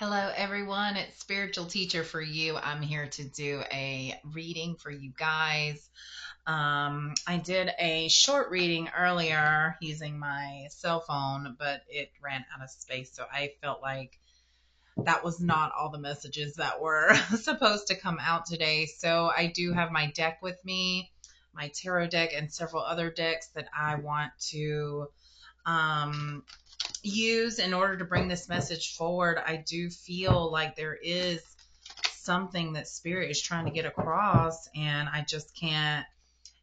Hello, everyone. It's Spiritual Teacher for You. I'm here to do a reading for you guys. I did a short reading earlier using my cell phone, but it ran out of space, so I felt like that was not all the messages that were supposed to come out today. So I do have my deck with me, my tarot deck, and several other decks that I want to um, use in order to bring this message forward. I do feel like there is something that Spirit is trying to get across, and I just can't.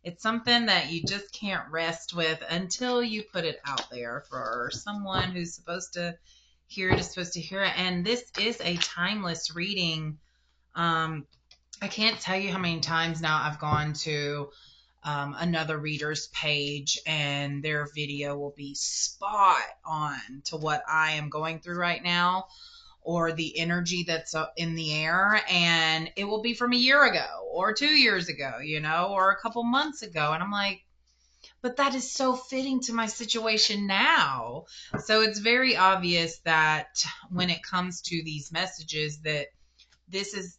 It's something that you just can't rest with until you put it out there for someone who's supposed to hear it, is supposed to hear it. And this is a timeless reading. I can't tell you how many times now I've gone to another reader's page and their video will be spot on to what I am going through right now, or the energy that's in the air, and it will be from a year ago or 2 years ago, or a couple months ago. And I'm like, but that is so fitting to my situation now. So it's very obvious that when it comes to these messages that this is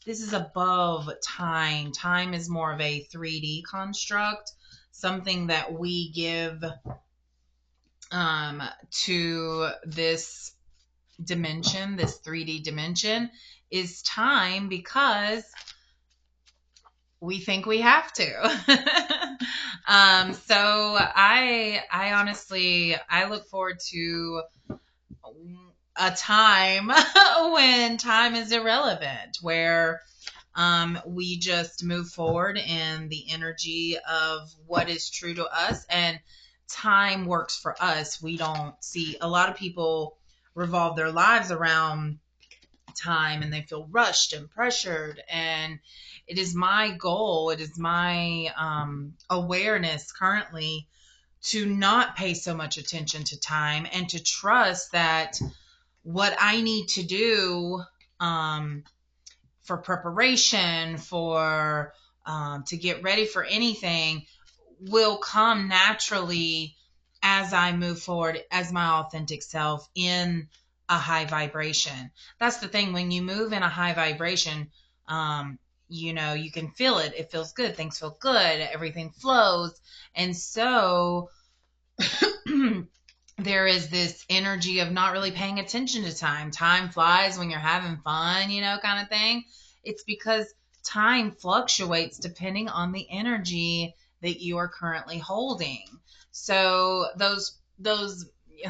this is above time. Time is more of a 3D construct, something that we give to this dimension, this 3D dimension, is time because we think we have to. So I honestly, I look forward to a time when time is irrelevant, where we just move forward in the energy of what is true to us, and time works for us. We don't see, a lot of people revolve their lives around time and they feel rushed and pressured, and it is my goal, it is my awareness currently to not pay so much attention to time and to trust that what I need to do for preparation, for to get ready for anything, will come naturally as I move forward as my authentic self in a high vibration. That's the thing. When you move in a high vibration, you can feel it. It feels good. Things feel good. Everything flows. And so there is this energy of not really paying attention to time. Time flies when you're having fun, kind of thing. It's because time fluctuates depending on the energy that you are currently holding. So those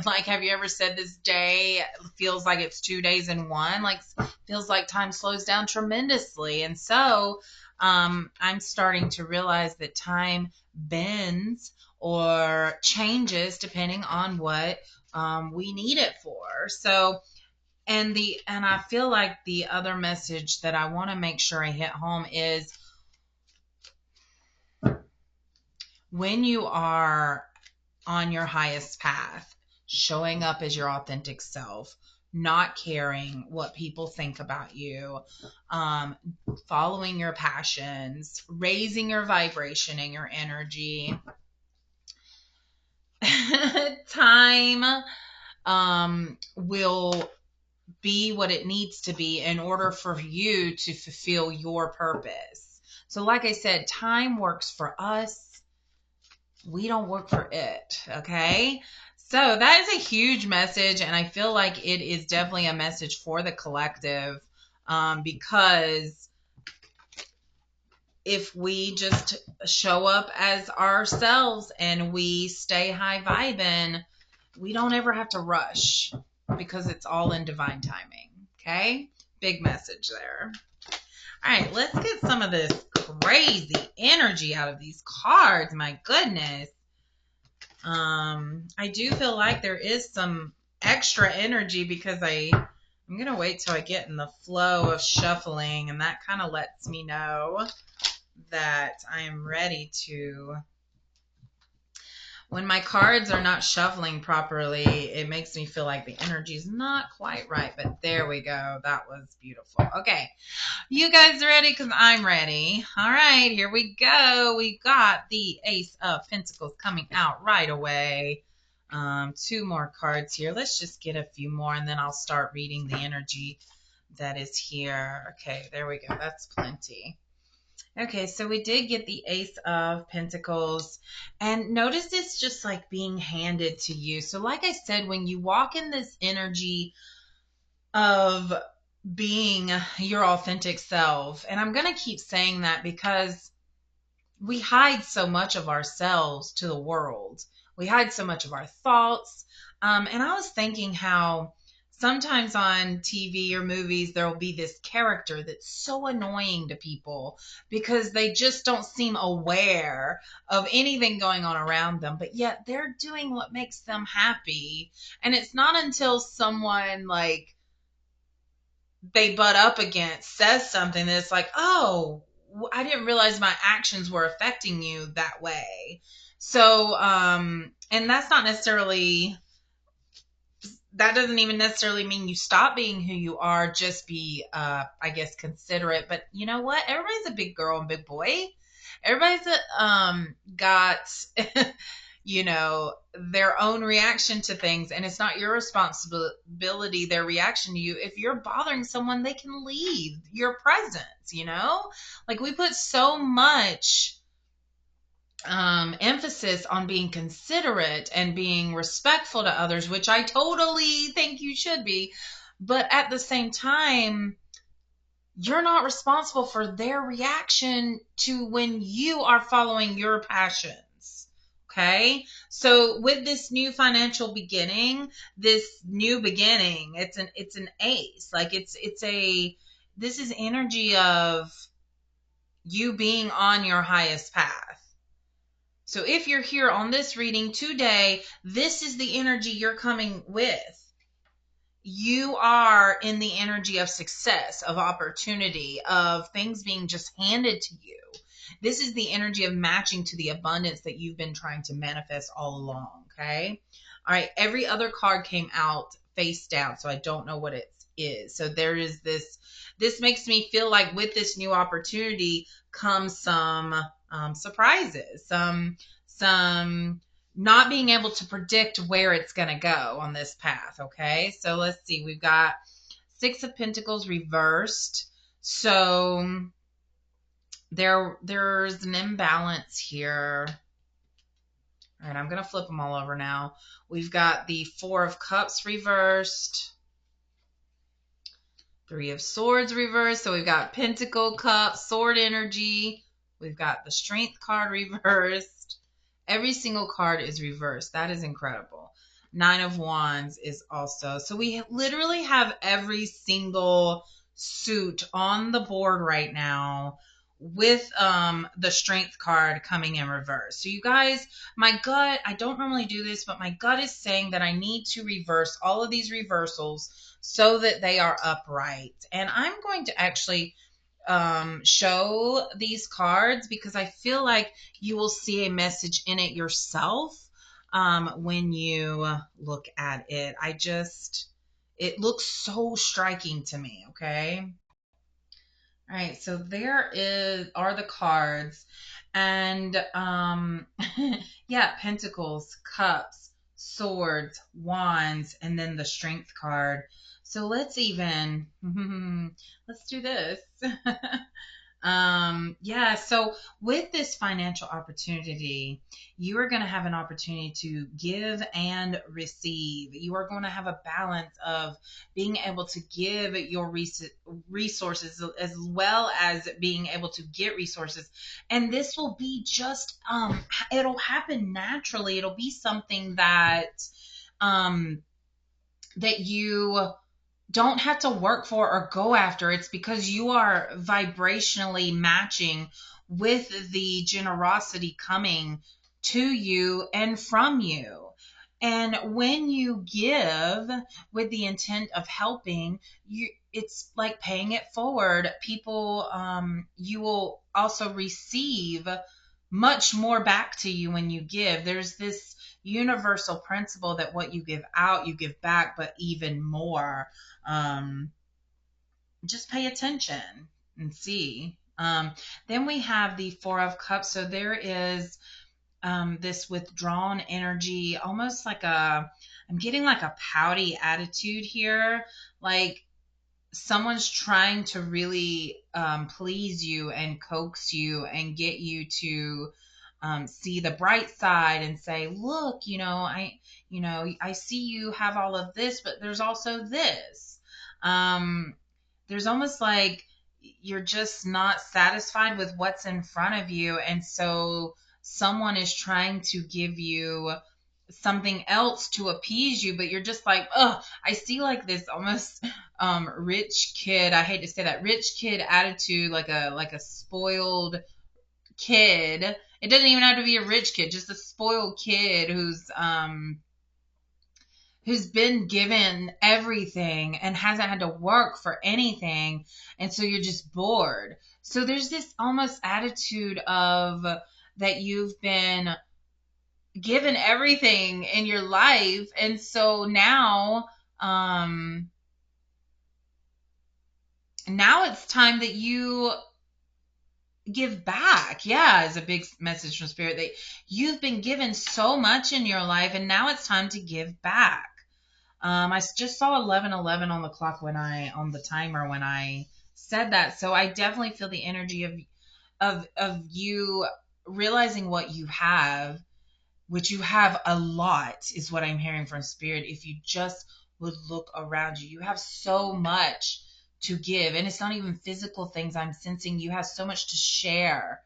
like, have you ever said this day feels like it's 2 days in one? Like, feels like time slows down tremendously. And so I'm starting to realize that time bends or changes depending on what we need it for. So, and I feel like the other message that I want to make sure I hit home is, when you are on your highest path, showing up as your authentic self, not caring what people think about you, following your passions, raising your vibration and your energy, time will be what it needs to be in order for you to fulfill your purpose. So like I said, time works for us. We don't work for it. Okay. So that is a huge message. And I feel like it is definitely a message for the collective, because if we just show up as ourselves and we stay high vibing, we don't ever have to rush, because it's all in divine timing. Okay? Big message there. All right, let's get some of this crazy energy out of these cards. My goodness. I do feel like there is some extra energy because I'm going to wait till I get in the flow of shuffling, and that kind of lets me know that I am ready to. When my cards are not shuffling properly, it makes me feel like the energy is not quite right, but there we go. That was beautiful. Okay, you guys ready? Because I'm ready. All right, here we go. We got the Ace of Pentacles coming out right away. Two more cards here. Let's just get a few more and then I'll start reading the energy that is here. Okay, there we go. That's plenty. Okay, so we did get the Ace of Pentacles. And notice it's just like being handed to you. So, like I said, when you walk in this energy of being your authentic self, and I'm going to keep saying that because we hide so much of ourselves to the world. We hide so much of our thoughts. And I was thinking how sometimes on TV or movies, there will be this character that's so annoying to people because they just don't seem aware of anything going on around them, but yet they're doing what makes them happy. And it's not until someone like they butt up against says something that's like, oh, I didn't realize my actions were affecting you that way. So, and that's not necessarily, that doesn't even necessarily mean you stop being who you are. Just be, I guess, considerate. But you know what? Everybody's a big girl and big boy. Everybody's got, their own reaction to things, and it's not your responsibility their reaction to you. If you're bothering someone, they can leave your presence. Like we put so much emphasis on being considerate and being respectful to others, which I totally think you should be. But at the same time, you're not responsible for their reaction to when you are following your passions. Okay? So with this new financial beginning, it's an ace. Like this is energy of you being on your highest path. So if you're here on this reading today, this is the energy you're coming with. You are in the energy of success, of opportunity, of things being just handed to you. This is the energy of matching to the abundance that you've been trying to manifest all along. Okay. All right. Every other card came out face down, so I don't know what it is. So there is this makes me feel like with this new opportunity comes some surprises, some not being able to predict where it's going to go on this path. Okay, so let's see. We've got Six of Pentacles reversed. So there's an imbalance here. All right, I'm going to flip them all over now. We've got the Four of Cups reversed. Three of Swords reversed. So we've got Pentacle, Cup, Sword energy. We've got the Strength card reversed. Every single card is reversed. That is incredible. Nine of Wands is also. So we literally have every single suit on the board right now with the Strength card coming in reverse. So you guys, my gut, I don't normally do this, but my gut is saying that I need to reverse all of these reversals so that they are upright. And I'm going to actually show these cards because I feel like you will see a message in it yourself when you look at it. It looks so striking to me. Okay. All right, so are the cards, and yeah, Pentacles, Cups, Swords, Wands, and then the Strength card. So let's even let's do this. Yeah, so with this financial opportunity, you are going to have an opportunity to give and receive. You are going to have a balance of being able to give your resources as well as being able to get resources. And this will be just, it'll happen naturally. It'll be something that you don't have to work for or go after. It's because you are vibrationally matching with the generosity coming to you and from you. And when you give with the intent of helping, it's like paying it forward. People, you will also receive much more back to you when you give. There's this universal principle that what you give out, you give back, but even more. Just pay attention and see. Then we have the Four of Cups. So there is this withdrawn energy, almost like I'm getting like a pouty attitude here, like someone's trying to really please you and coax you and get you to see the bright side and say, look, I see you have all of this, but there's also this. Um, there's almost like you're just not satisfied with what's in front of you. And so someone is trying to give you something else to appease you, but you're just like, oh, I see like this almost rich kid. I hate to say that, rich kid attitude, like a spoiled kid. It doesn't even have to be a rich kid, just a spoiled kid who's been given everything and hasn't had to work for anything, and so you're just bored. So there's this almost attitude of that you've been given everything in your life, and so now it's time that you give back. Yeah, is a big message from spirit, that you've been given so much in your life and now it's time to give back. I just saw 11:11 on the clock on the timer when I said that. So I definitely feel the energy of you realizing what you have, which you have a lot, is what I'm hearing from spirit. If you just would look around you, you have so much to give, and it's not even physical things. I'm sensing you have so much to share.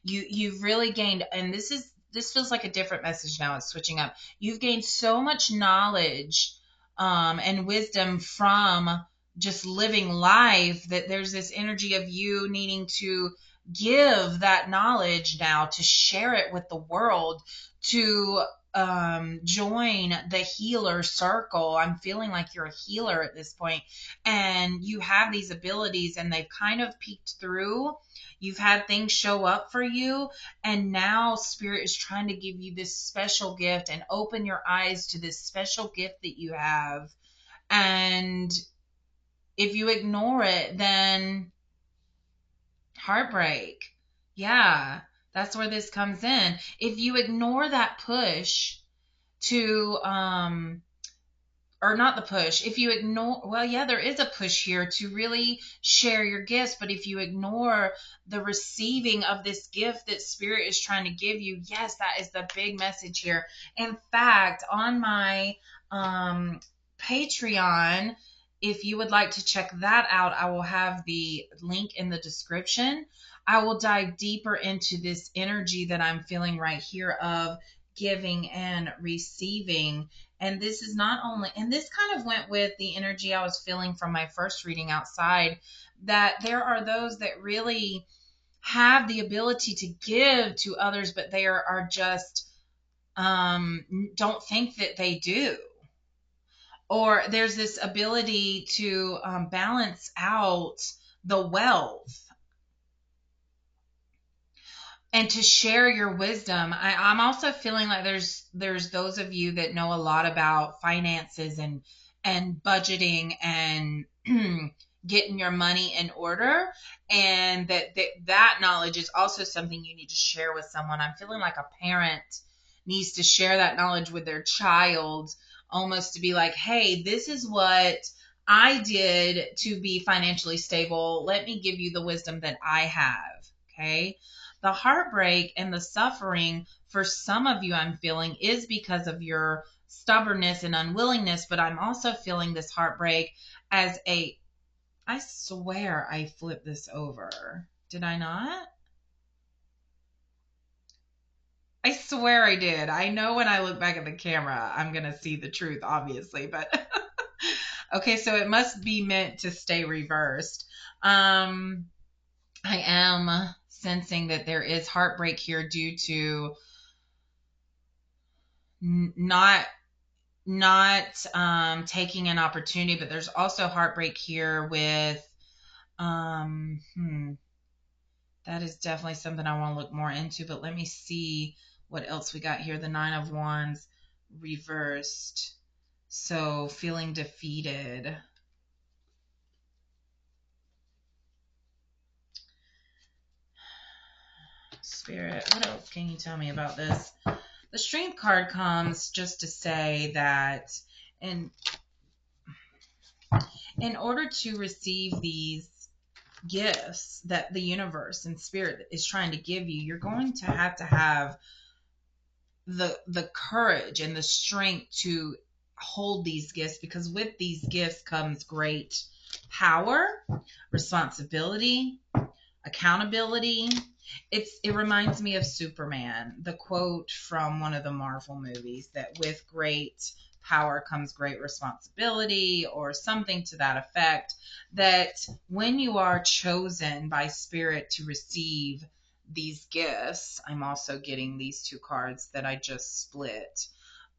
You've really gained, and this feels like a different message now. It's switching up. You've gained so much knowledge and wisdom from just living life, that there's this energy of you needing to give that knowledge now, to share it with the world, to join the healer circle. I'm feeling like you're a healer at this point, and you have these abilities, and they've kind of peeked through. You've had things show up for you, and now spirit is trying to give you this special gift and open your eyes to this special gift that you have. And if you ignore it, then heartbreak. Yeah, that's where this comes in. If you ignore that push to or not the push, if you ignore, well, yeah, there is a push here to really share your gifts, but if you ignore the receiving of this gift that spirit is trying to give you, yes, that is the big message here. In fact, on my Patreon, if you would like to check that out, I will have the link in the description. I will dive deeper into this energy that I'm feeling right here of giving and receiving. And this is not only, and this kind of went with the energy I was feeling from my first reading outside, that there are those that really have the ability to give to others, but they are just don't think that they do. Or there's this ability to balance out the wealth and to share your wisdom. I'm also feeling like there's those of you that know a lot about finances and budgeting and getting your money in order, and that knowledge is also something you need to share with someone. I'm feeling like a parent needs to share that knowledge with their child, almost to be like, hey, this is what I did to be financially stable. Let me give you the wisdom that I have. Okay. The heartbreak and the suffering for some of you, I'm feeling, is because of your stubbornness and unwillingness, but I'm also feeling this heartbreak as I swear I flipped this over. Did I not? I swear I did. I know when I look back at the camera, I'm going to see the truth, obviously, but okay, so it must be meant to stay reversed. I am sensing that there is heartbreak here due to not taking an opportunity, but there's also heartbreak here with um hmm, that is definitely something I want to look more into, but let me see what else we got here. The 9 of Wands reversed. So feeling defeated. Spirit, what else can you tell me about this? The Strength card comes just to say that in in order to receive these gifts that the universe and spirit is trying to give you, you're going to have the courage and the strength to hold these gifts, because with these gifts comes great power, responsibility, accountability. It reminds me of Superman, the quote from one of the Marvel movies, that with great power comes great responsibility, or something to that effect. That when you are chosen by spirit to receive these gifts, I'm also getting these two cards that I just split.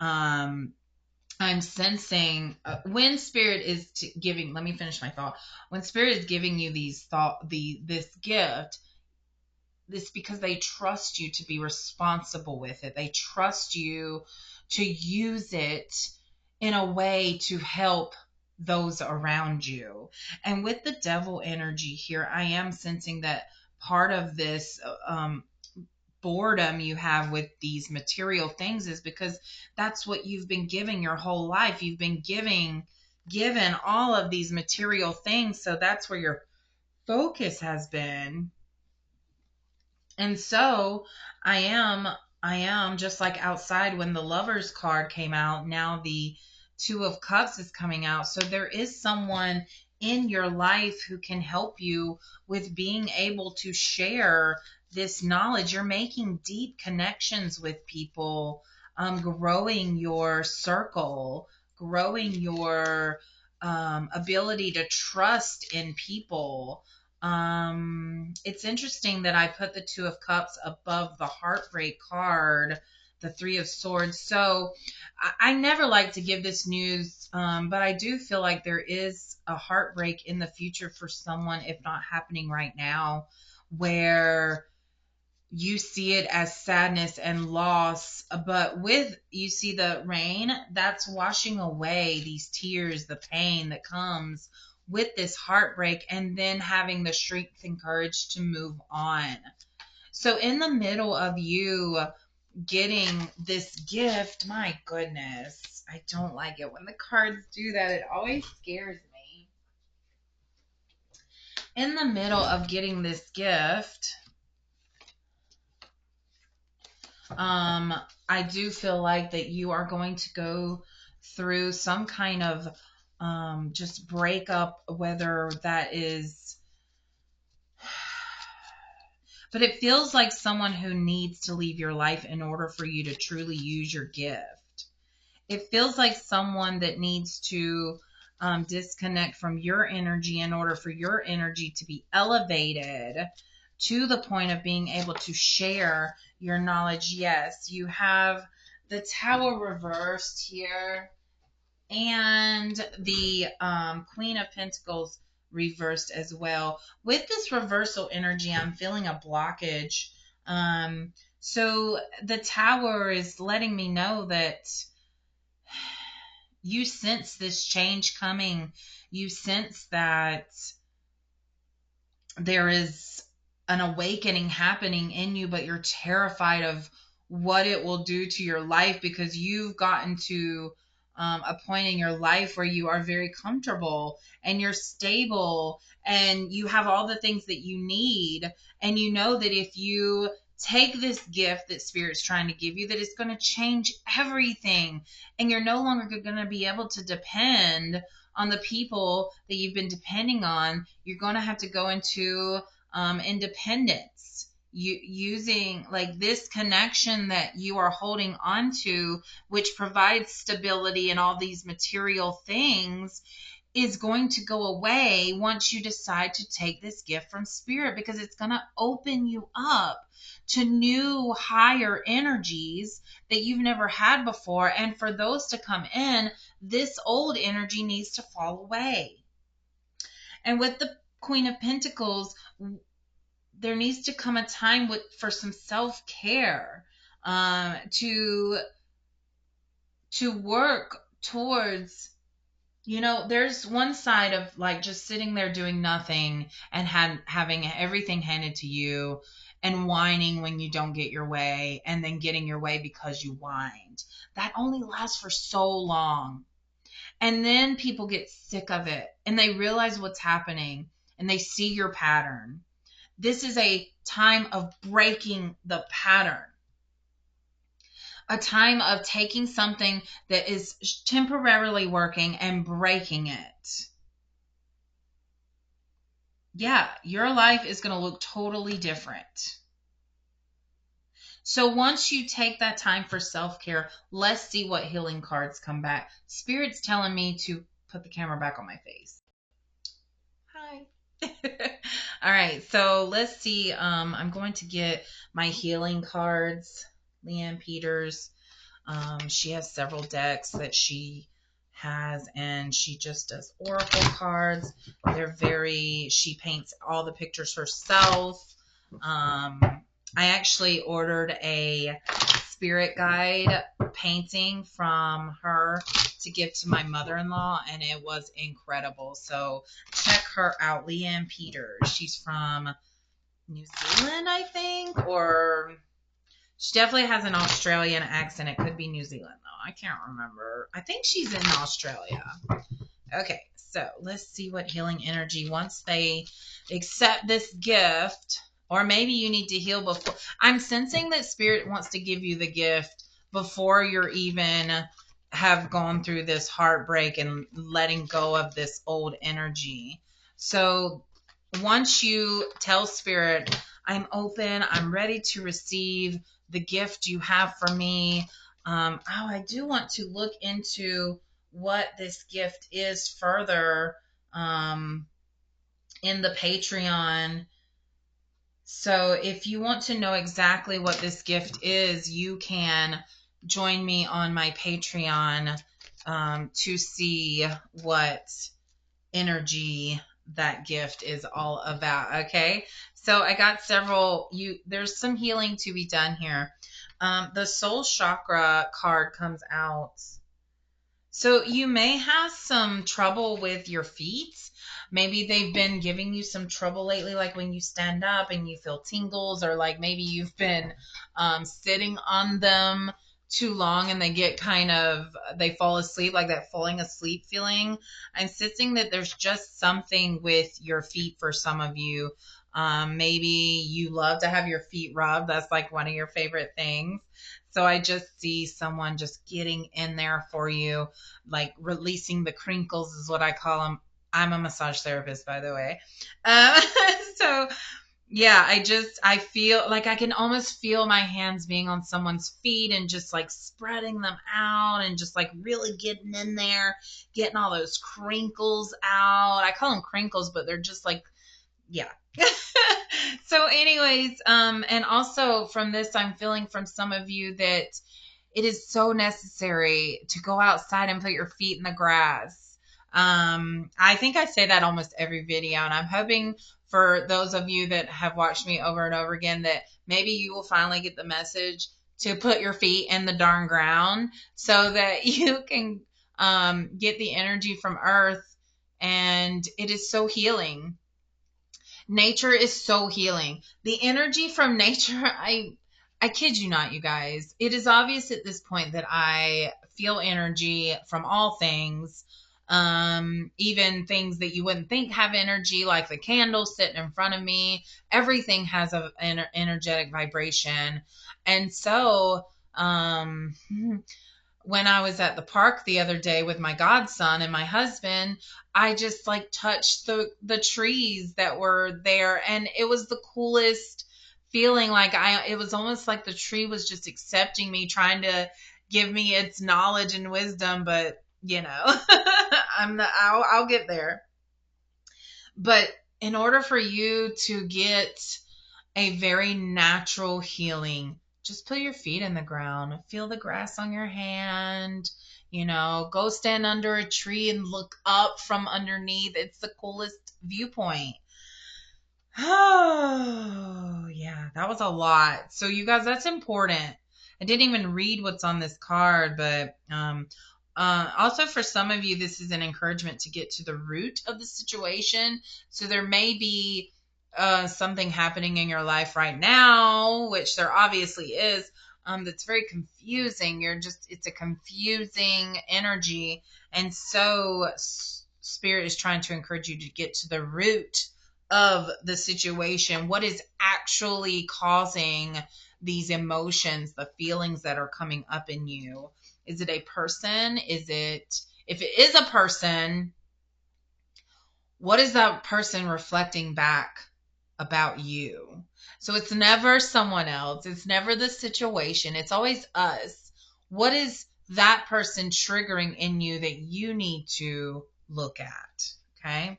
I'm sensing when spirit is giving. Let me finish my thought. When spirit is giving you this gift, this because they trust you to be responsible with it. They trust you to use it in a way to help those around you. And with the devil energy here, I am sensing that part of this boredom you have with these material things is because that's what you've been giving your whole life. You've been given all of these material things, so that's where your focus has been. And so I am I am just like outside when the Lovers card came out, now the Two of Cups is coming out. So there is someone in your life who can help you with being able to share this knowledge. You're making deep connections with people, growing your circle, growing your ability to trust in people. It's interesting that I put the Two of Cups above the Heartbreak card, the Three of Swords. So I never like to give this news, but I do feel like there is a heartbreak in the future for someone, if not happening right now, where you see it as sadness and loss, but with you see the rain that's washing away these tears, the pain that comes with this heartbreak, and then having the strength and courage to move on. So in the middle of you getting this gift, my goodness, I don't like it when the cards do that. It always scares me. In the middle of getting this gift, I do feel like that you are going to go through some kind of just breakup, whether that is, but it feels like someone who needs to leave your life in order for you to truly use your gift. It feels like someone that needs to disconnect from your energy in order for your energy to be elevated to the point of being able to share your knowledge. Yes, you have the Tower reversed here, and the Queen of Pentacles reversed as well. With this reversal energy, I'm feeling a blockage. So the Tower is letting me know that you sense this change coming. You sense that there is an awakening happening in you, but you're terrified of what it will do to your life, because you've gotten to a point in your life where you are very comfortable and you're stable and you have all the things that you need. And you know that if you take this gift that Spirit's trying to give you, that it's going to change everything. And you're no longer going to be able to depend on the people that you've been depending on. You're going to have to go into independence, using like this connection that you are holding on to, which provides stability and all these material things, is going to go away once you decide to take this gift from Spirit, because it's going to open you up to new higher energies that you've never had before. And for those to come in, this old energy needs to fall away. And with the Queen of Pentacles, there needs to come a time for some self-care, to work towards, there's one side of like just sitting there doing nothing and having everything handed to you and whining when you don't get your way, and then getting your way because you whined. That only lasts for so long. And then people get sick of it and they realize what's happening and they see your pattern. This is a time of breaking the pattern, a time of taking something that is temporarily working and breaking it. Yeah, your life is going to look totally different. So once you take that time for self-care, let's see what healing cards come back. Spirit's telling me to put the camera back on my face. Hi. All right, so let's see. I'm going to get my healing cards. Leanne Peters. She has several decks that she has, and she just does oracle cards. She paints all the pictures herself. I actually ordered a spirit guide painting from her to give to my mother-in-law, and it was incredible. So check her out, Leanne Peters. She's from New Zealand, I think, or she definitely has an Australian accent. It could be New Zealand, though. I can't remember. I think she's in Australia. Okay, so let's see what healing energy, once they accept this gift, or maybe you need to heal before. I'm sensing that Spirit wants to give you the gift before you're even have gone through this heartbreak and letting go of this old energy. So once you tell Spirit, I'm open, I'm ready to receive the gift you have for me. I do want to look into what this gift is further in the Patreon. So if you want to know exactly what this gift is, you can join me on my Patreon to see what energy that gift is all about. Okay, so I got there's some healing to be done here. The soul chakra card comes out. So you may have some trouble with your feet. Maybe they've been giving you some trouble lately, like when you stand up and you feel tingles, or like maybe you've been sitting on them too long and they fall asleep, like that falling asleep feeling. I'm sensing that there's just something with your feet for some of you. Maybe you love to have your feet rubbed. That's like one of your favorite things. So I just see someone just getting in there for you, like releasing the crinkles is what I call them. I'm a massage therapist, by the way. So yeah, I feel like I can almost feel my hands being on someone's feet and just like spreading them out and just like really getting in there, getting all those crinkles out. I call them crinkles, but they're just like, yeah. So anyways, and also from this, I'm feeling from some of you that it is so necessary to go outside and put your feet in the grass. I think I say that almost every video, and I'm hoping for those of you that have watched me over and over again that maybe you will finally get the message to put your feet in the darn ground so that you can get the energy from Earth, and it is so healing. Nature is so healing. The energy from nature, I kid you not, you guys. It is obvious at this point that I feel energy from all things. Even things that you wouldn't think have energy, like the candle sitting in front of me. Everything has an energetic vibration. And so, when I was at the park the other day with my godson and my husband, I just like touched the trees that were there, and it was the coolest feeling. Like it was almost like the tree was just accepting me, trying to give me its knowledge and wisdom, but I'll get there. But in order for you to get a very natural healing, just put your feet in the ground, feel the grass on your hand, go stand under a tree and look up from underneath. It's the coolest viewpoint. Oh, yeah, that was a lot. So you guys, that's important. I didn't even read what's on this card, but also for some of you, this is an encouragement to get to the root of the situation. So there may be something happening in your life right now, which there obviously is, that's very confusing. It's a confusing energy. And so Spirit is trying to encourage you to get to the root of the situation. What is actually causing these emotions, the feelings that are coming up in you? Is it a person? If it is a person, what is that person reflecting back about you? So it's never someone else. It's never the situation. It's always us. What is that person triggering in you that you need to look at? Okay.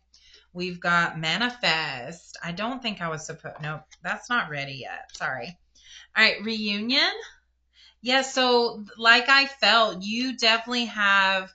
We've got manifest. I don't think I was supposed, nope, that's not ready yet. Sorry. All right. Reunion. Yeah, so like I felt, you definitely have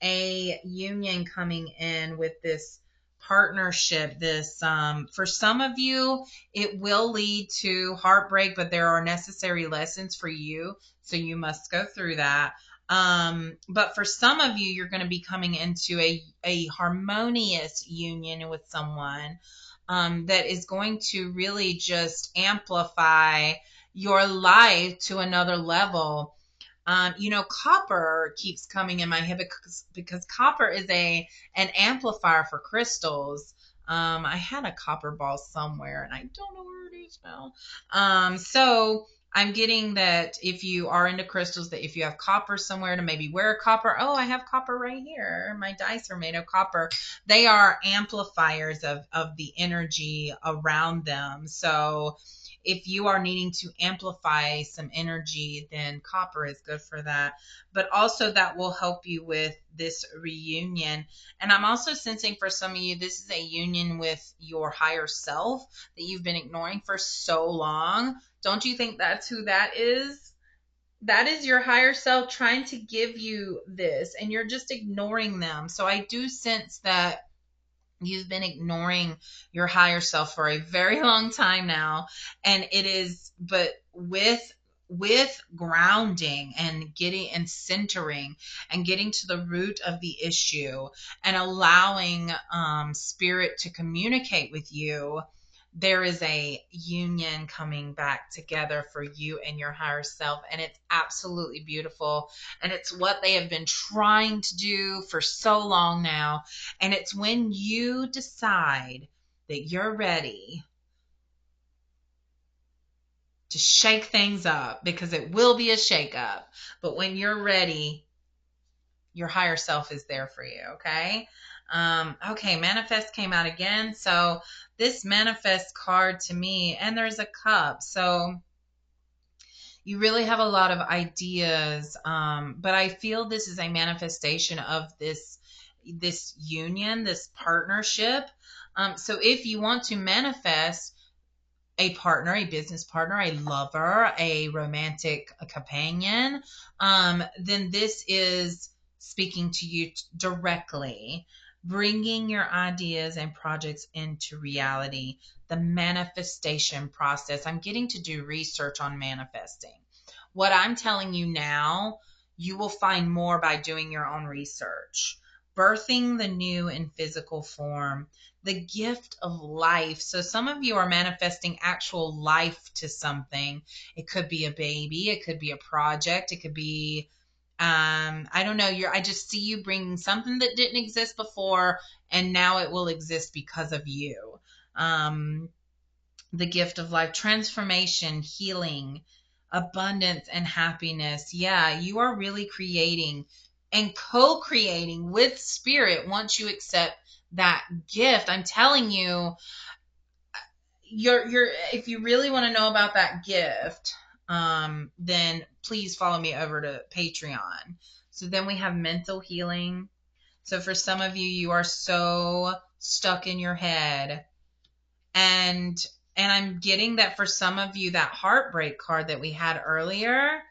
a union coming in with this partnership. This for some of you, it will lead to heartbreak, but there are necessary lessons for you, so you must go through that. But for some of you, you're going to be coming into a harmonious union with someone that is going to really just amplify your life to another level. Copper keeps coming in my head because copper is an amplifier for crystals. I had a copper ball somewhere and I don't know where it is now. So I'm getting that if you are into crystals, that if you have copper somewhere to maybe wear copper, oh, I have copper right here. My dice are made of copper. They are amplifiers of the energy around them. So if you are needing to amplify some energy, then copper is good for that. But also, that will help you with this reunion. And I'm also sensing for some of you, this is a union with your higher self that you've been ignoring for so long. Don't you think that's who that is? That is your higher self trying to give you this, and you're just ignoring them. So I do sense that you've been ignoring your higher self for a very long time now, and it is, but with grounding and getting and centering and getting to the root of the issue and allowing spirit to communicate with you, there is a union coming back together for you and your higher self, and it's absolutely beautiful, and it's what they have been trying to do for so long now. And it's when you decide that you're ready to shake things up, because it will be a shake up, but when you're ready, your higher self is there for you. Okay. Okay. Manifest came out again. So this manifest card to me, and there's a cup. So you really have a lot of ideas. But I feel this is a manifestation of this union, this partnership. So if you want to manifest a partner, a business partner, a lover, a romantic companion, then this is speaking to you directly, bringing your ideas and projects into reality, the manifestation process. I'm getting to do research on manifesting. What I'm telling you now, you will find more by doing your own research. Birthing the new in physical form, the gift of life. So some of you are manifesting actual life to something. It could be a baby, it could be a project, it could be I don't know, I just see you bringing something that didn't exist before, and now it will exist because of you. Um the gift of life, transformation, healing, abundance, and happiness. Yeah, you are really creating and co-creating with spirit once you accept that gift. I'm telling you, you're if you really want to know about that gift, then please follow me over to Patreon. So then we have mental healing. So for some of you, you are so stuck in your head, and I'm getting that for some of you, that heartbreak card that we had earlier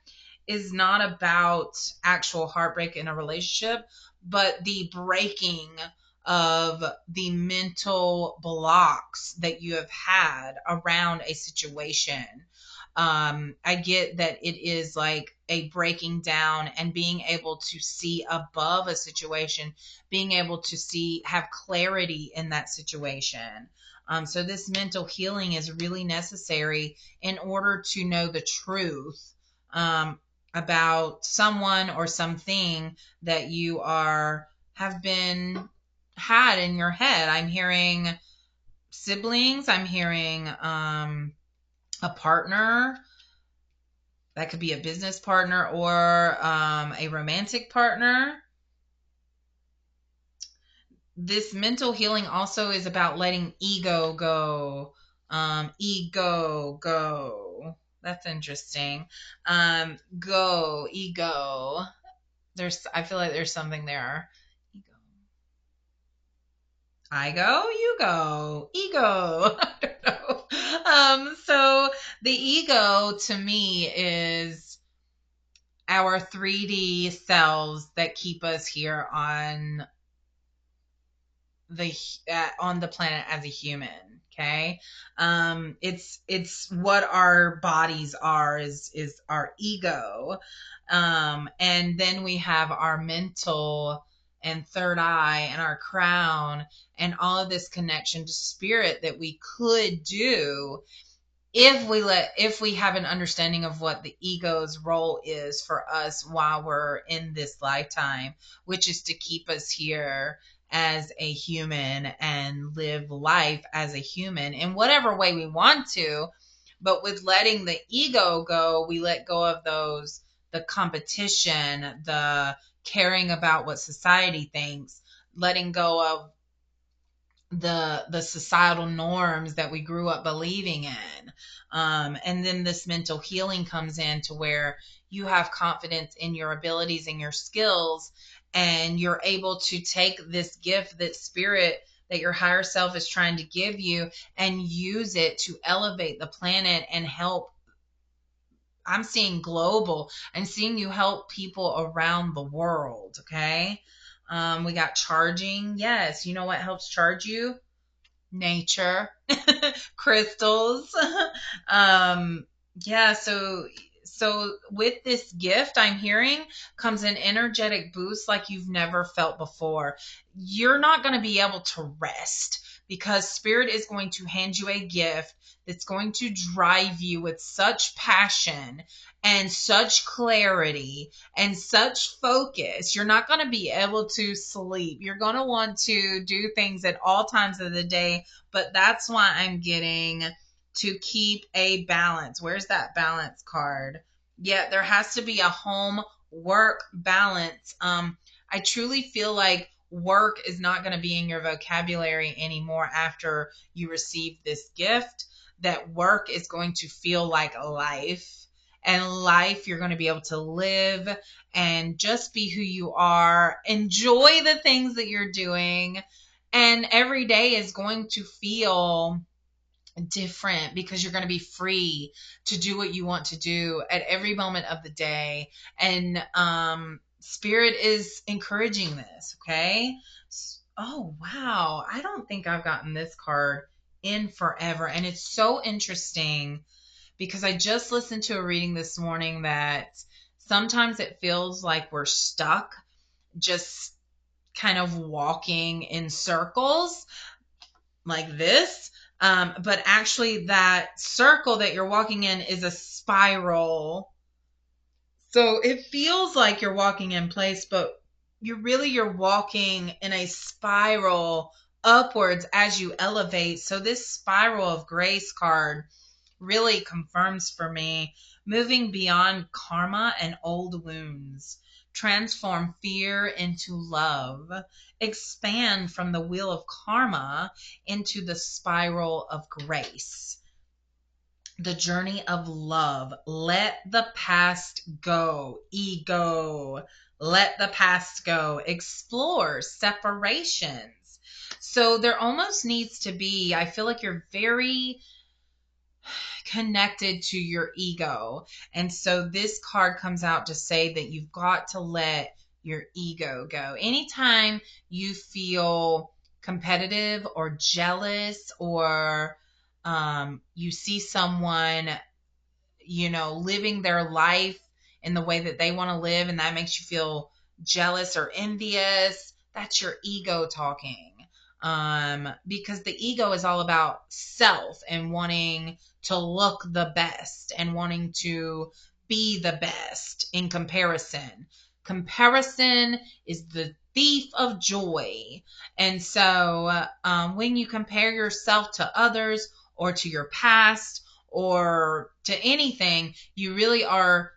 is not about actual heartbreak in a relationship, but the breaking of the mental blocks that you have had around a situation. I get that it is like a breaking down and being able to see above a situation, being able to see, have clarity in that situation. So this mental healing is really necessary in order to know the truth about someone or something that you are have been had in your head. I'm hearing siblings. I'm hearing a partner. That could be a business partner or a romantic partner. This mental healing also is about letting ego go. Ego go. That's interesting. Go, ego. I feel like there's something there. Ego. I go, you go, ego. I don't know. So the ego to me is our 3D selves that keep us here the on the planet as a human. Okay. It's what our bodies are, is our ego. And then we have our mental and third eye and our crown and all of this connection to spirit that we could do if we have an understanding of what the ego's role is for us while we're in this lifetime, which is to keep us here as a human and live life as a human in whatever way we want to. But with letting the ego go, we let go of the competition, the caring about what society thinks, letting go of the societal norms that we grew up believing in. And then this mental healing comes in to where you have confidence in your abilities and your skills, and you're able to take this gift that spirit that your higher self is trying to give you and use it to elevate the planet and help. I'm seeing global and seeing you help people around the world. Okay. We got charging. Yes. You know what helps charge you? Nature, crystals. um yeah, so with this gift I'm hearing comes an energetic boost like you've never felt before. You're not going to be able to rest because spirit is going to hand you a gift that's going to drive you with such passion and such clarity and such focus. You're not going to be able to sleep. You're going to want to do things at all times of the day, but that's why I'm getting to keep a balance. Where's that balance card? Yeah, there has to be a home work balance. I truly feel like work is not going to be in your vocabulary anymore after you receive this gift. That work is going to feel like life. And life, you're going to be able to live and just be who you are. Enjoy the things that you're doing. And every day is going to feel different because you're going to be free to do what you want to do at every moment of the day. And spirit is encouraging this. Okay. Oh, wow. I don't think I've gotten this card in forever. And it's so interesting because I just listened to a reading this morning that sometimes it feels like we're stuck just kind of walking in circles like this. But actually, that circle that you're walking in is a spiral. So it feels like you're walking in place, but you're walking in a spiral upwards as you elevate. So this spiral of grace card really confirms for me moving beyond karma and old wounds, transform fear into love, expand from the wheel of karma into the spiral of grace, the journey of love. Let the past go. Ego. Let the past go. Explore separations. So there almost needs to be, I feel like you're very connected to your ego. And so this card comes out to say that you've got to let your ego go. Anytime you feel competitive or jealous or you see someone living their life in the way that they want to live, and that makes you feel jealous or envious, that's your ego talking. Because the ego is all about self and wanting to look the best and wanting to be the best in comparison. Comparison is the thief of joy. And so when you compare yourself to others or to your past or to anything, you really are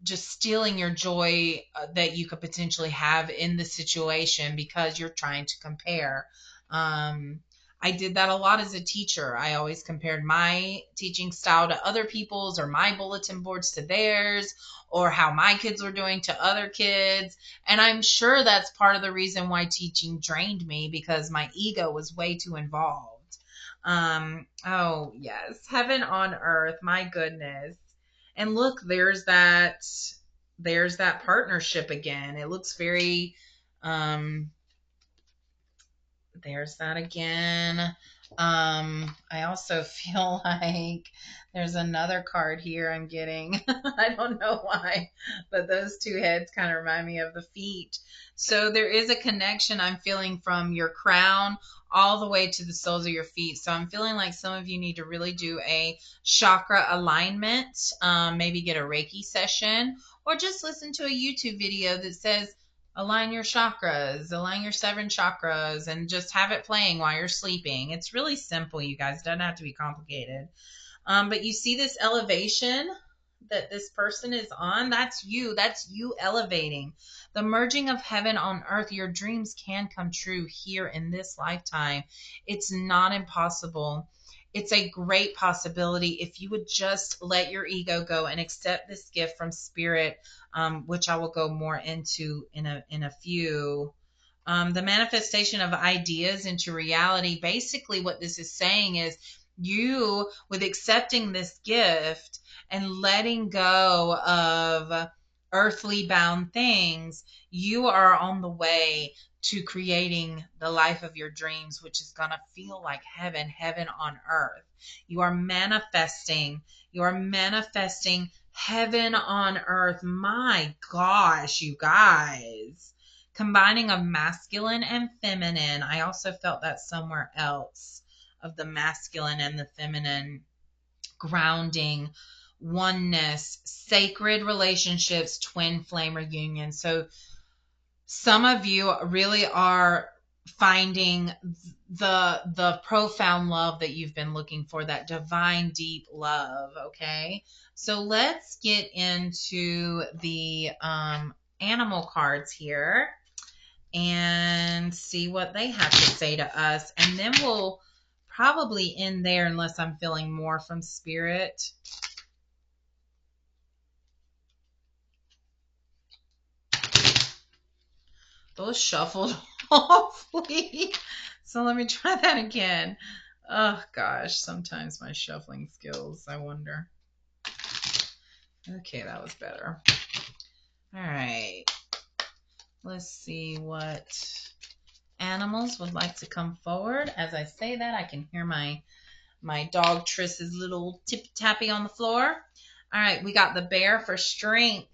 just stealing your joy that you could potentially have in the situation because you're trying to compare. Um, I did that a lot as a teacher. I always compared my teaching style to other people's, or my bulletin boards to theirs, or how my kids were doing to other kids. And I'm sure that's part of the reason why teaching drained me, because my ego was way too involved. Oh, yes. Heaven on earth. My goodness. And look, there's that partnership again. It looks very there's that again. I also feel like there's another card here I'm getting. I don't know why, but those two heads kind of remind me of the feet. So there is a connection I'm feeling from your crown all the way to the soles of your feet. So I'm feeling like some of you need to really do a chakra alignment, maybe get a Reiki session, or just listen to a YouTube video that says align your chakras, align your 7 chakras, and just have it playing while you're sleeping. It's really simple, you guys. It doesn't have to be complicated. But you see this elevation that this person is on? That's you. That's you elevating. The merging of heaven on earth. Your dreams can come true here in this lifetime. It's not impossible. It's a great possibility if you would just let your ego go and accept this gift from spirit, which I will go more into in a few. The manifestation of ideas into reality. Basically, what this is saying is you, with accepting this gift and letting go of earthly bound things, you are on the way to creating the life of your dreams, which is going to feel like heaven, heaven on earth. You are manifesting heaven on earth. My gosh, you guys. Combining of masculine and feminine. I also felt that somewhere else, of the masculine and the feminine, grounding, oneness, sacred relationships, twin flame reunion. So some of you really are finding the profound love that you've been looking for, that divine deep love. Okay, so let's get into the animal cards here and see what they have to say to us, and then we'll probably end there unless I'm feeling more from spirit. Those shuffled awfully. So let me try that again. Oh gosh, sometimes my shuffling skills, I wonder. Okay, that was better. All right. Let's see what animals would like to come forward. As I say that, I can hear my dog Triss's little tip-tappy on the floor. All right, we got the bear for strength.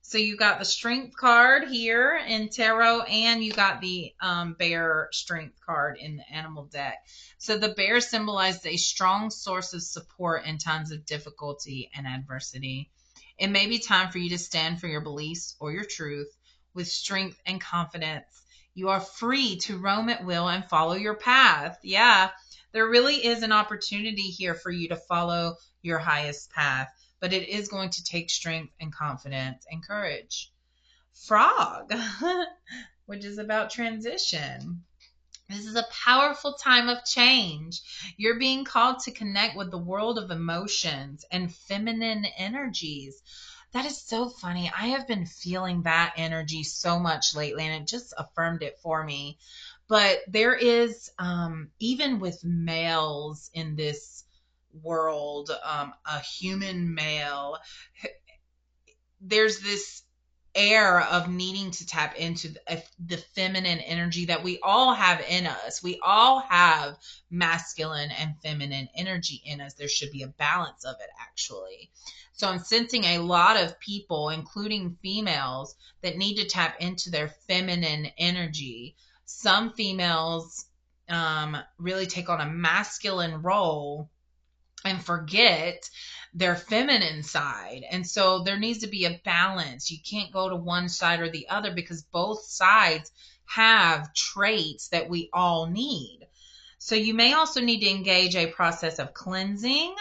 So you got the strength card here in tarot, and you got the bear strength card in the animal deck. So the bear symbolizes a strong source of support in times of difficulty and adversity. It may be time for you to stand for your beliefs or your truth with strength and confidence. You are free to roam at will and follow your path. Yeah, there really is an opportunity here for you to follow your highest path, but it is going to take strength and confidence and courage. Frog, which is about transition. This is a powerful time of change. You're being called to connect with the world of emotions and feminine energies. That is so funny. I have been feeling that energy so much lately, and it just affirmed it for me. But there is, even with males in this world, a human male, there's this air of needing to tap into the feminine energy that we all have in us. We all have masculine and feminine energy in us. There should be a balance of it, actually. So I'm sensing a lot of people, including females, that need to tap into their feminine energy. Some females really take on a masculine role and forget their feminine side. And so there needs to be a balance. You can't go to one side or the other because both sides have traits that we all need. So you may also need to engage a process of cleansing,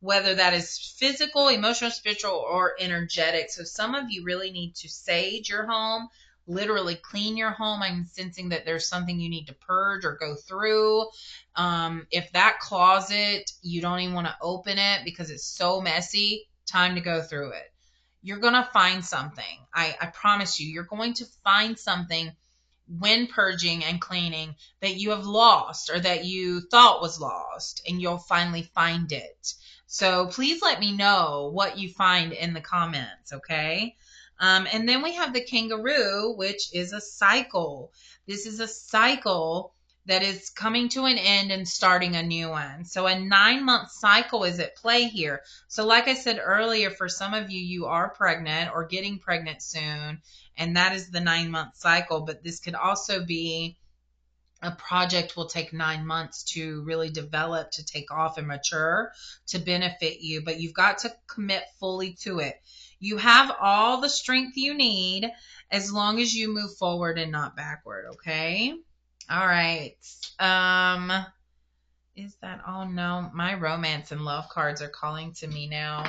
whether that is physical, emotional, spiritual, or energetic. So some of you really need to sage your home, literally clean your home. I'm sensing that there's something you need to purge or go through. If that closet, you don't even want to open it because it's so messy, time to go through it. You're going to find something. I promise you, you're going to find something when purging and cleaning that you have lost or that you thought was lost, and you'll finally find it. So please let me know what you find in the comments, okay? And then we have the kangaroo, which is a cycle. This is a cycle that is coming to an end and starting a new one. So a 9-month cycle is at play here. So like I said earlier, for some of you, you are pregnant or getting pregnant soon, and that is the 9-month cycle. But this could also be a project will take 9 months to really develop, to take off and mature, to benefit you. But you've got to commit fully to it. You have all the strength you need as long as you move forward and not backward, okay? All right. Is that all? No, my romance and love cards are calling to me now.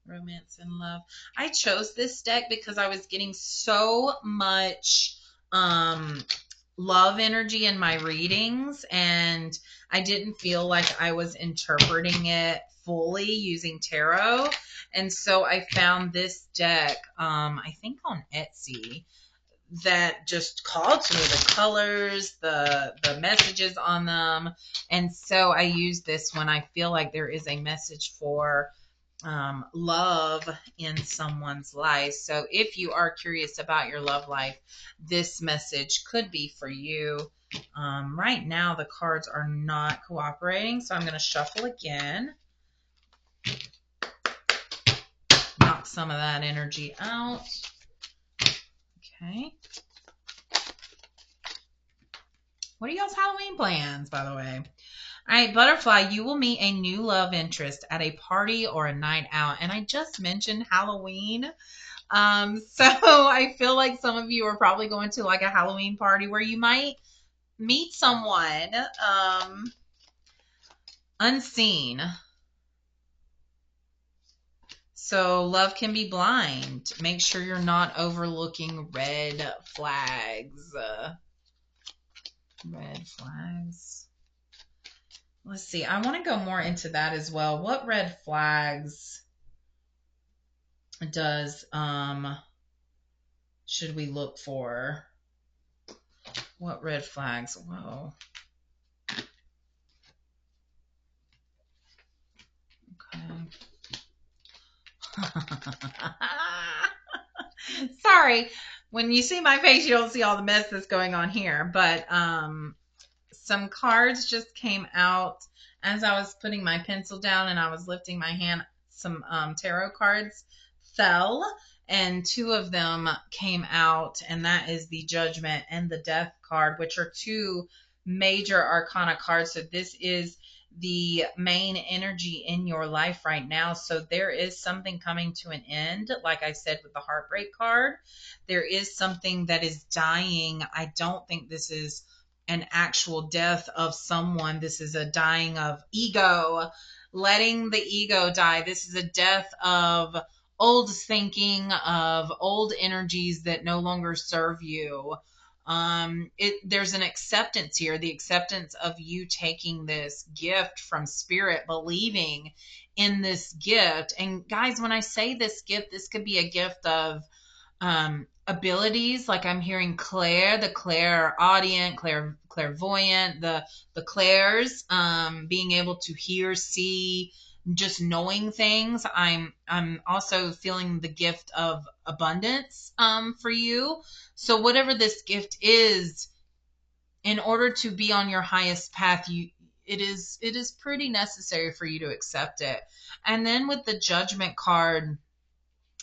Romance and love. I chose this deck because I was getting so much love energy in my readings, and I didn't feel like I was interpreting it fully using tarot. And so I found this deck, I think on Etsy, that just called to me, the colors, the messages on them. And so I use this when I feel like there is a message for love in someone's life. So if you are curious about your love life, this message could be for you. Right now, the cards are not cooperating, so I'm going to shuffle again. Knock some of that energy out. Okay. What are y'all's Halloween plans, by the way? All right, butterfly, you will meet a new love interest at a party or a night out. And I just mentioned Halloween. So I feel like some of you are probably going to like a Halloween party where you might meet someone unseen. So love can be blind. Make sure you're not overlooking red flags. Red flags. Let's see. I want to go more into that as well. What red flags does should we look for? What red flags? Whoa. Okay. Sorry. When you see my face, you don't see all the mess that's going on here. But some cards just came out as I was putting my pencil down and I was lifting my hand. Some tarot cards fell, and 2 of them came out, and that is the Judgment and the Death card, which are 2 major arcana cards. So this is the main energy in your life right now. So there is something coming to an end. Like I said with the Heartbreak card, there is something that is dying. I don't think this is an actual death of someone. This is a dying of ego, letting the ego die. This is a death of old thinking, of old energies that no longer serve you. There's an acceptance here, the acceptance of you taking this gift from spirit, believing in this gift. And guys, when I say this gift, this could be a gift of abilities. Like I'm hearing clair, the clairaudient, clairvoyant, the clairs, being able to hear, see, just knowing things. I'm also feeling the gift of abundance for you. So whatever this gift is, in order to be on your highest path, it is pretty necessary for you to accept it. And then with the judgment card,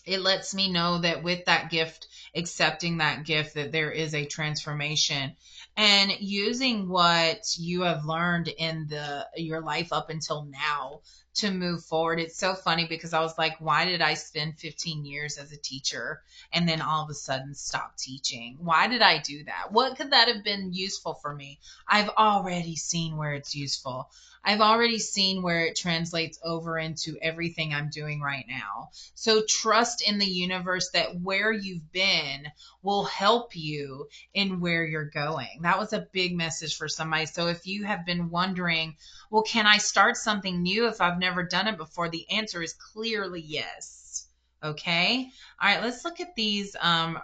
it lets me know that with that gift, accepting that gift, that there is a transformation, and using what you have learned in your life up until now to move forward. It's so funny because I was like, why did I spend 15 years as a teacher and then all of a sudden stop teaching? Why did I do that? What could that have been useful for me? I've already seen where it's useful. I've already seen where it translates over into everything I'm doing right now. So trust in the universe that where you've been will help you in where you're going. That was a big message for somebody. So if you have been wondering, well, can I start something new if I've never done it before? The answer is clearly yes. Okay. All right. Let's look at these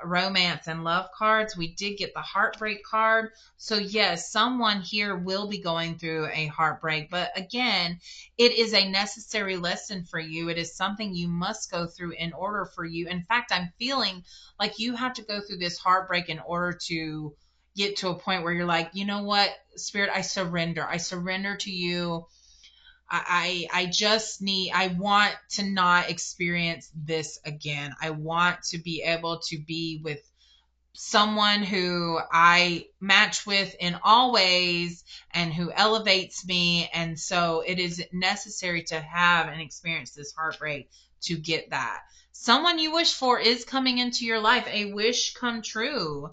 romance and love cards. We did get the heartbreak card. So yes, someone here will be going through a heartbreak, but again, it is a necessary lesson for you. It is something you must go through in order for you. In fact, I'm feeling like you have to go through this heartbreak in order to get to a point where you're like, you know what, Spirit, I surrender. I surrender to you. I want to not experience this again. I want to be able to be with someone who I match with in all ways and who elevates me. And so it is necessary to have and experience this heartbreak to get that. Someone you wish for is coming into your life, a wish come true.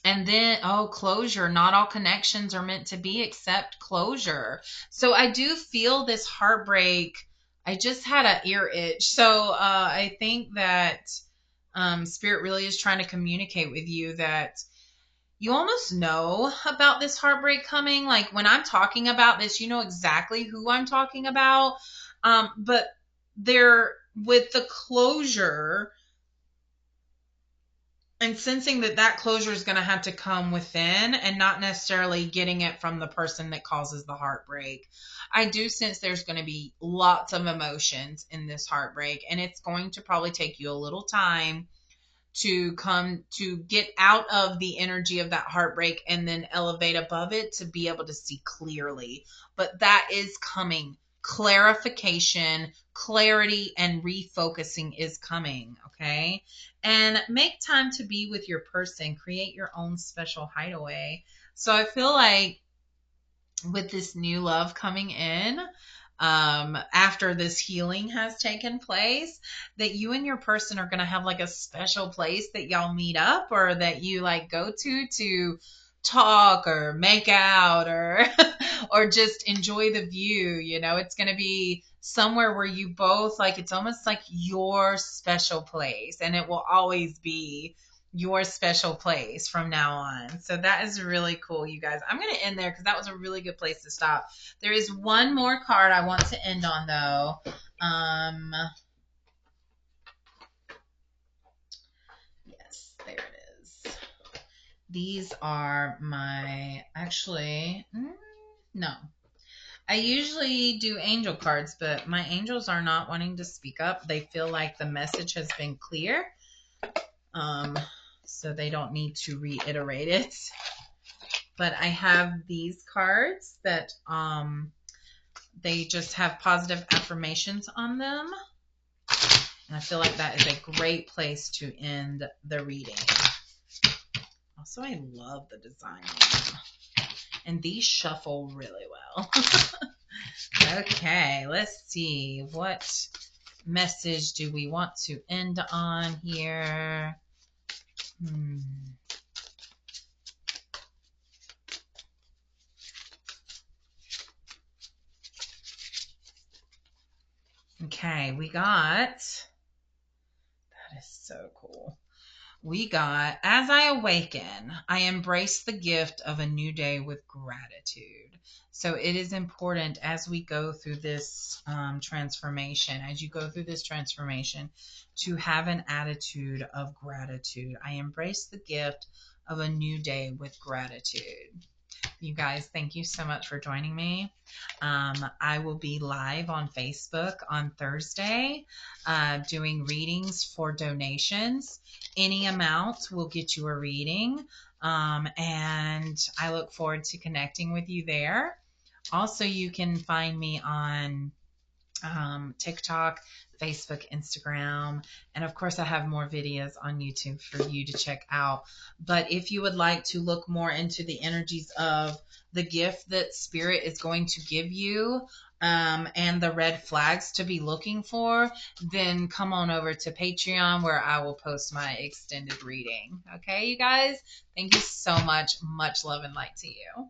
And then, oh, closure. Not all connections are meant to be except closure. So I do feel this heartbreak. I just had an ear itch. So I think that Spirit really is trying to communicate with you that you almost know about this heartbreak coming. Like when I'm talking about this, you know exactly who I'm talking about. But there, with the closure, and sensing that that closure is going to have to come within and not necessarily getting it from the person that causes the heartbreak. I do sense there's going to be lots of emotions in this heartbreak, and it's going to probably take you a little time to come to get out of the energy of that heartbreak and then elevate above it to be able to see clearly. But that is coming. Clarification, clarity, and refocusing is coming. Okay. And make time to be with your person. Create your own special hideaway. So I feel like with this new love coming in, after this healing has taken place, that you and your person are going to have like a special place that y'all meet up, or that you like go to talk or make out, or or just enjoy the view. You know, it's going to be somewhere where you both like, it's almost like your special place, and it will always be your special place from now on. So that is really cool, you guys. I'm going to end there because that was a really good place to stop. There is one more card I want to end on, though. Yes, there it is. These are my, actually, no. I usually do angel cards, but my angels are not wanting to speak up. They feel like the message has been clear. So they don't need to reiterate it. But I have these cards that they just have positive affirmations on them. And I feel like that is a great place to end the reading. Also, I love the design. And these shuffle really well. Okay, let's see. What message do we want to end on here? Okay, we got, that is so cool. We got, as I awaken, I embrace the gift of a new day with gratitude. So it is important as we go through this transformation, as you go through this transformation, to have an attitude of gratitude. I embrace the gift of a new day with gratitude. You guys, thank you so much for joining me. I will be live on Facebook on Thursday doing readings for donations. Any amount will get you a reading. And I look forward to connecting with you there. Also, you can find me on TikTok, Facebook, Instagram, and of course, I have more videos on YouTube for you to check out. But if you would like to look more into the energies of the gift that Spirit is going to give you, and the red flags to be looking for, then come on over to Patreon where I will post my extended reading. Okay, you guys? Thank you so much. Much love and light to you.